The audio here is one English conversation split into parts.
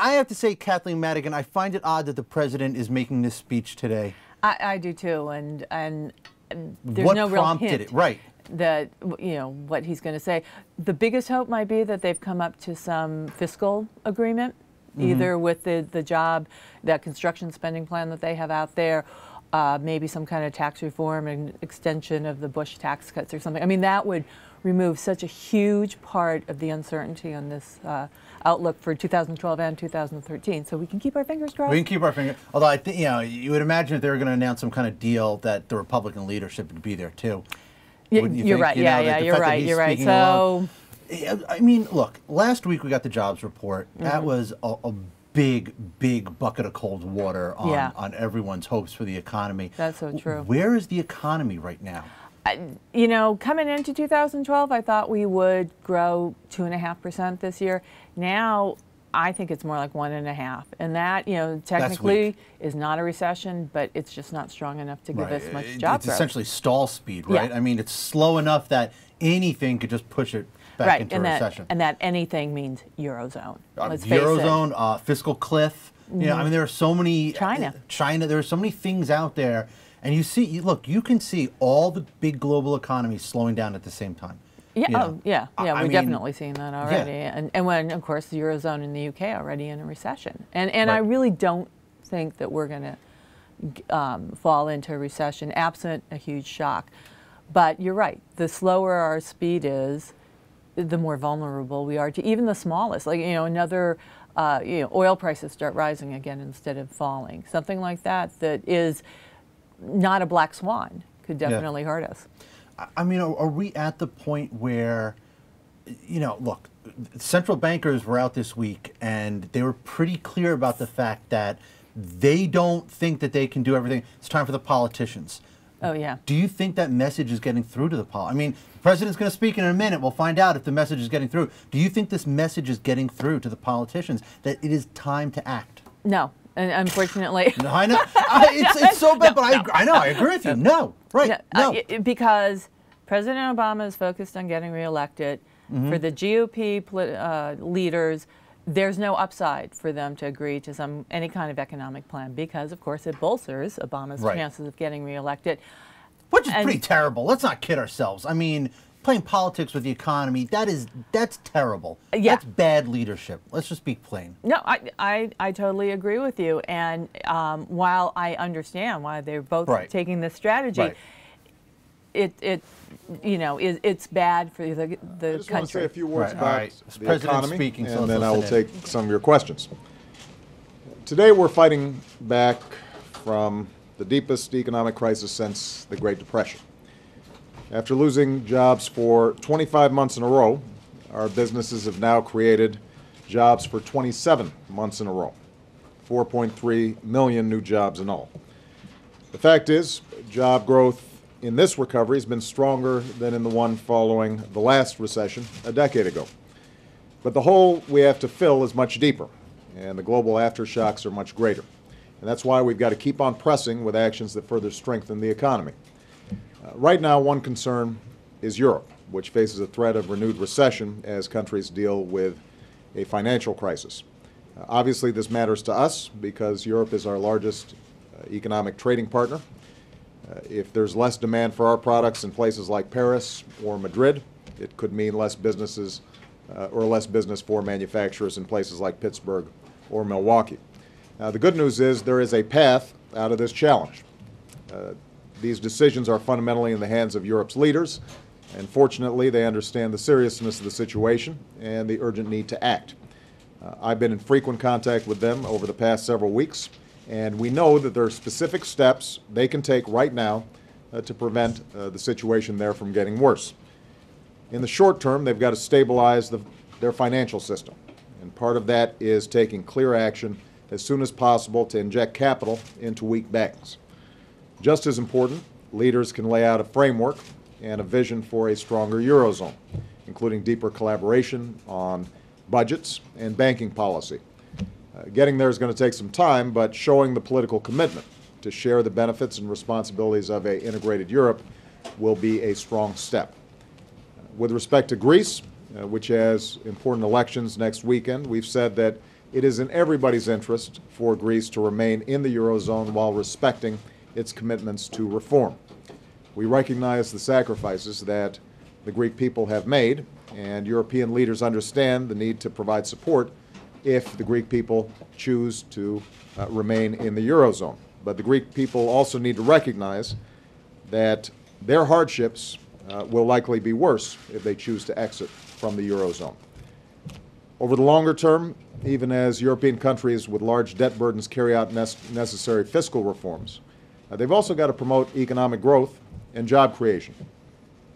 I have to say, Kathleen Madigan, I find it odd that the president is making this speech today. I do too, and there's What no real prompted hint it? Right. that what he's going to say. The biggest hope might be that they've come up to some fiscal agreement, either with the job, that construction spending plan that they have out there, maybe some kind of tax reform and extension of the Bush tax cuts or something. I mean, that would remove such a huge part of the uncertainty on this outlook for 2012 and 2013. So we can keep our fingers crossed. We can keep our fingers. Although I think you would imagine if they were going to announce some kind of deal that the Republican leadership would be there too. You're right. You're right. So, I mean, look. Last week we got the jobs report. That was a big bucket of cold water on everyone's hopes for the economy. That's so true. Where is the economy right now? Coming into 2012, I thought we would grow 2.5% this year. Now, I think it's more like 1.5%, and that technically is not a recession, but it's just not strong enough to give us much job growth. It's essentially stall speed, right? Yeah. I mean, it's slow enough that anything could just push it back into a recession. And that anything means Eurozone. Let's Eurozone, face it. Fiscal cliff. I mean, there are so many. China. There are so many things out there, and you can see all the big global economies slowing down at the same time. Yeah, we've definitely seen that already. Yeah. And when, of course, the Eurozone and the UK are already in a recession. And I really don't think that we're going to fall into a recession absent a huge shock. But you're right. The slower our speed is, the more vulnerable we are to even the smallest. Like, another, oil prices start rising again instead of falling. Something like that is not a black swan could definitely hurt us. I mean, are we at the point where, look, central bankers were out this week and they were pretty clear about the fact that they don't think that they can do everything. It's time for the politicians. Oh, yeah. Do you think that message is getting through to the I mean, the president's going to speak in a minute. We'll find out if the message is getting through. Do you think this message is getting through to the politicians that it is time to act? No. And unfortunately. No, I know. It's so bad, but I know. I agree with you. No. Right. No. Because President Obama is focused on getting reelected. For the GOP leaders, there's no upside for them to agree to any kind of economic plan because, of course, it bolsters Obama's chances of getting reelected. Which is pretty terrible. Let's not kid ourselves. I mean, playing politics with the economy, that's terrible. Yeah. That's bad leadership. Let's just be plain. No, I totally agree with you. And while I understand why they're both taking this strategy, it's bad for the country. I just want to say a few words about the President economy, speaking, so and then let's I will listen take some of your questions. Today we're fighting back from the deepest economic crisis since the Great Depression. After losing jobs for 25 months in a row, our businesses have now created jobs for 27 months in a row, 4.3 million new jobs in all. The fact is, job growth in this recovery has been stronger than in the one following the last recession a decade ago. But the hole we have to fill is much deeper, and the global aftershocks are much greater. And that's why we've got to keep on pressing with actions that further strengthen the economy. Right now, one concern is Europe, which faces a threat of renewed recession as countries deal with a financial crisis. Obviously, this matters to us because Europe is our largest economic trading partner. If there's less demand for our products in places like Paris or Madrid, it could mean less businesses or less business for manufacturers in places like Pittsburgh or Milwaukee. Now, the good news is there is a path out of this challenge. These decisions are fundamentally in the hands of Europe's leaders, and fortunately they understand the seriousness of the situation and the urgent need to act. I've been in frequent contact with them over the past several weeks, and we know that there are specific steps they can take right now to prevent the situation there from getting worse. In the short term, they've got to stabilize their financial system, and part of that is taking clear action as soon as possible to inject capital into weak banks. Just as important, leaders can lay out a framework and a vision for a stronger Eurozone, including deeper collaboration on budgets and banking policy. Getting there is going to take some time, but showing the political commitment to share the benefits and responsibilities of an integrated Europe will be a strong step. With respect to Greece, which has important elections next weekend, we've said that it is in everybody's interest for Greece to remain in the Eurozone while respecting its commitments to reform. We recognize the sacrifices that the Greek people have made, and European leaders understand the need to provide support if the Greek people choose to remain in the Eurozone. But the Greek people also need to recognize that their hardships will likely be worse if they choose to exit from the Eurozone. Over the longer term, even as European countries with large debt burdens carry out necessary fiscal reforms, they've also got to promote economic growth and job creation.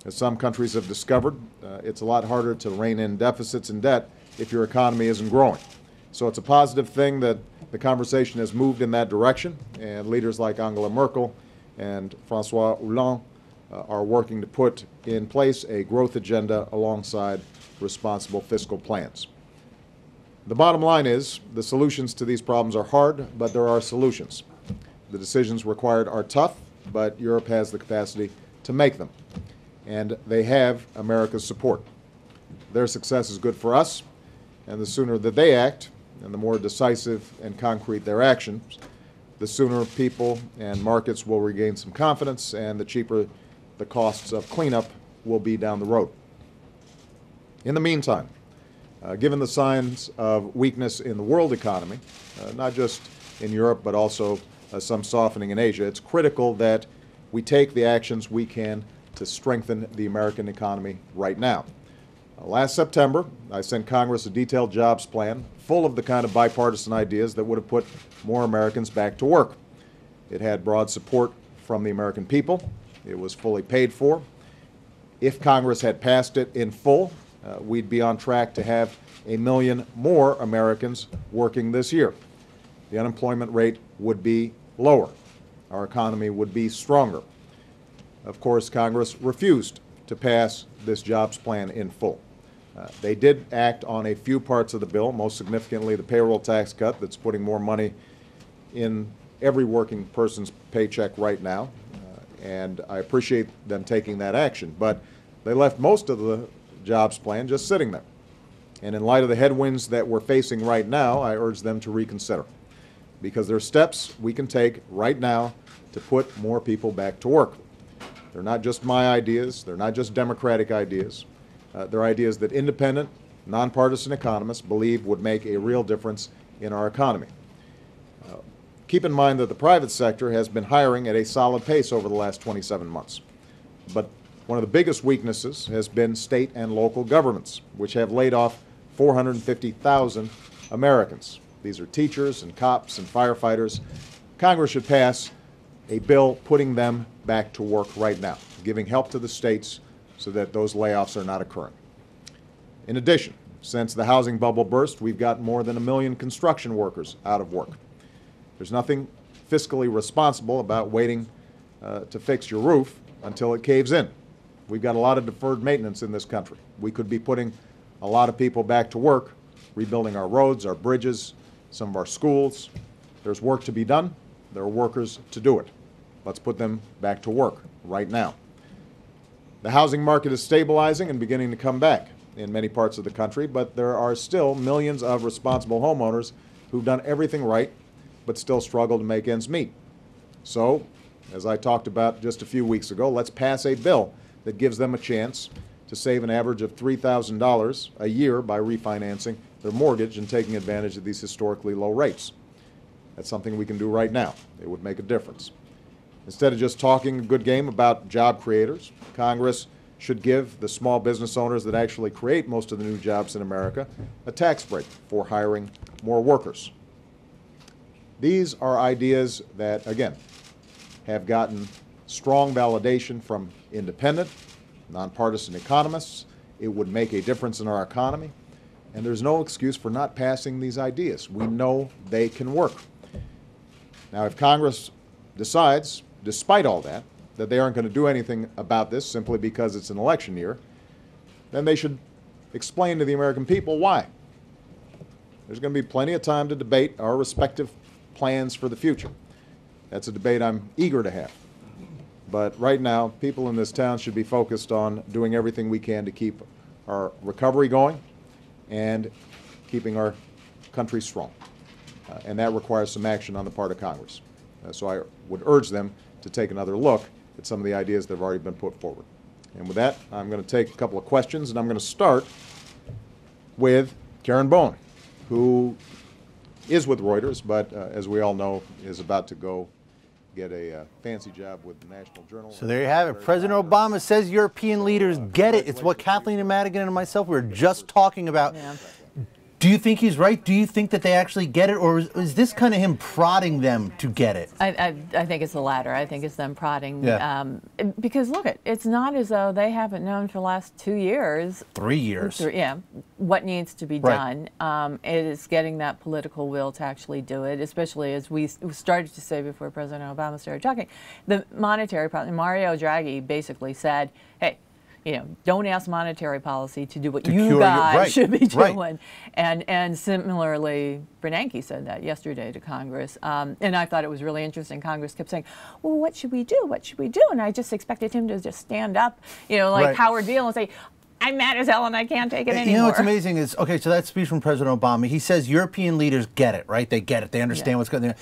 As some countries have discovered, it's a lot harder to rein in deficits and debt if your economy isn't growing. So it's a positive thing that the conversation has moved in that direction, and leaders like Angela Merkel and François Hollande are working to put in place a growth agenda alongside responsible fiscal plans. The bottom line is the solutions to these problems are hard, but there are solutions. The decisions required are tough, but Europe has the capacity to make them, and they have America's support. Their success is good for us, and the sooner that they act, and the more decisive and concrete their actions, the sooner people and markets will regain some confidence, and the cheaper the costs of cleanup will be down the road. In the meantime, given the signs of weakness in the world economy, not just in Europe but also some softening in Asia, it's critical that we take the actions we can to strengthen the American economy right now. Last September, I sent Congress a detailed jobs plan full of the kind of bipartisan ideas that would have put more Americans back to work. It had broad support from the American people. It was fully paid for. If Congress had passed it in full, we'd be on track to have 1 million more Americans working this year. The unemployment rate would be lower. Our economy would be stronger. Of course, Congress refused to pass this jobs plan in full. They did act on a few parts of the bill, most significantly the payroll tax cut that's putting more money in every working person's paycheck right now, and I appreciate them taking that action. But they left most of the jobs plan just sitting there. And in light of the headwinds that we're facing right now, I urge them to reconsider, because there are steps we can take right now to put more people back to work. They're not just my ideas. They're not just Democratic ideas. They're ideas that independent, nonpartisan economists believe would make a real difference in our economy. Keep in mind that the private sector has been hiring at a solid pace over the last 27 months. But one of the biggest weaknesses has been state and local governments, which have laid off 450,000 Americans. These are teachers and cops and firefighters. Congress should pass a bill putting them back to work right now, giving help to the states so that those layoffs are not occurring. In addition, since the housing bubble burst, we've got more than 1 million construction workers out of work. There's nothing fiscally responsible about waiting to fix your roof until it caves in. We've got a lot of deferred maintenance in this country. We could be putting a lot of people back to work, rebuilding our roads, our bridges, some of our schools. There's work to be done. There are workers to do it. Let's put them back to work right now. The housing market is stabilizing and beginning to come back in many parts of the country, but there are still millions of responsible homeowners who've done everything right but still struggle to make ends meet. So, as I talked about just a few weeks ago, let's pass a bill that gives them a chance to save an average of $3,000 a year by refinancing their mortgage and taking advantage of these historically low rates. That's something we can do right now. It would make a difference. Instead of just talking a good game about job creators, Congress should give the small business owners that actually create most of the new jobs in America a tax break for hiring more workers. These are ideas that, again, have gotten strong validation from independent, nonpartisan economists. It would make a difference in our economy, and there's no excuse for not passing these ideas. We know they can work. Now, if Congress decides, despite all that, that they aren't going to do anything about this simply because it's an election year, then they should explain to the American people why. There's going to be plenty of time to debate our respective plans for the future. That's a debate I'm eager to have. But right now, people in this town should be focused on doing everything we can to keep our recovery going and keeping our country strong. And that requires some action on the part of Congress. So I would urge them to take another look at some of the ideas that have already been put forward. And with that, I'm going to take a couple of questions, and I'm going to start with Karen Bowen, who is with Reuters, but as we all know, is about to go get a fancy job with the National Journal. So there you have it. President Obama says European leaders get it. It's what Kathleen Madigan and myself were just talking about. Yeah. Do you think he's right? Do you think that they actually get it, or is this kind of him prodding them to get it? I think it's the latter. I think it's them prodding. Yeah. Because look, it's not as though they haven't known for the last 2 years. 3 years. Yeah, what needs to be done. It is getting that political will to actually do it, especially as we started to say before President Obama started talking. The monetary policy, Mario Draghi basically said, hey, don't ask monetary policy to do what you guys should be doing. Right. And similarly, Bernanke said that yesterday to Congress. And I thought it was really interesting. Congress kept saying, well, what should we do? What should we do? And I just expected him to just stand up, like Howard Beale and say, I'm mad as hell and I can't take it anymore. You know what's amazing is, okay, so that speech from President Obama, he says European leaders get it, right? They get it. They understand what's going on.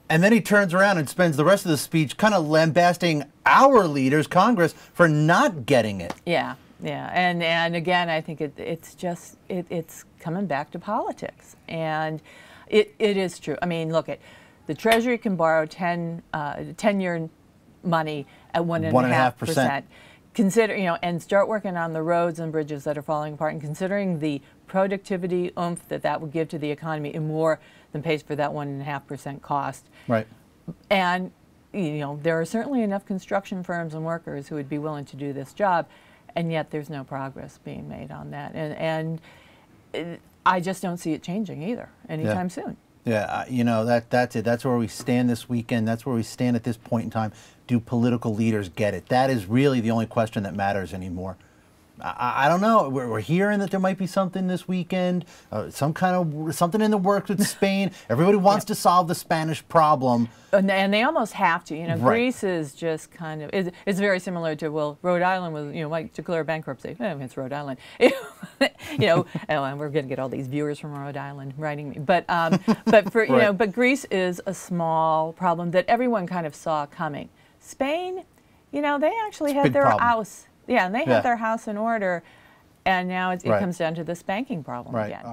And then he turns around and spends the rest of the speech kind of lambasting our leaders, Congress, for not getting it. Yeah, yeah. And again, I think it's just, it's coming back to politics. And it is true. I mean, look, the Treasury can borrow 10-year money at 1.5%. Consider, and start working on the roads and bridges that are falling apart, and considering the productivity oomph that would give to the economy and more than pays for that 1.5% cost. Right. And, there are certainly enough construction firms and workers who would be willing to do this job, and yet there's no progress being made on that. And I just don't see it changing either anytime soon. Yeah, that's it. That's where we stand this weekend. That's where we stand at this point in time. Do political leaders get it? That is really the only question that matters anymore. I don't know. We're hearing that there might be something this weekend, something in the works with Spain. Everybody wants to solve the Spanish problem. And they almost have to. Greece is just kind of, it's very similar to, well, Rhode Island was, might declare bankruptcy. It's Rhode Island. And we're going to get all these viewers from Rhode Island writing me. But but Greece is a small problem that everyone kind of saw coming. Spain, they actually had their house. Yeah, and they had their house in order, and now it comes down to this banking problem again.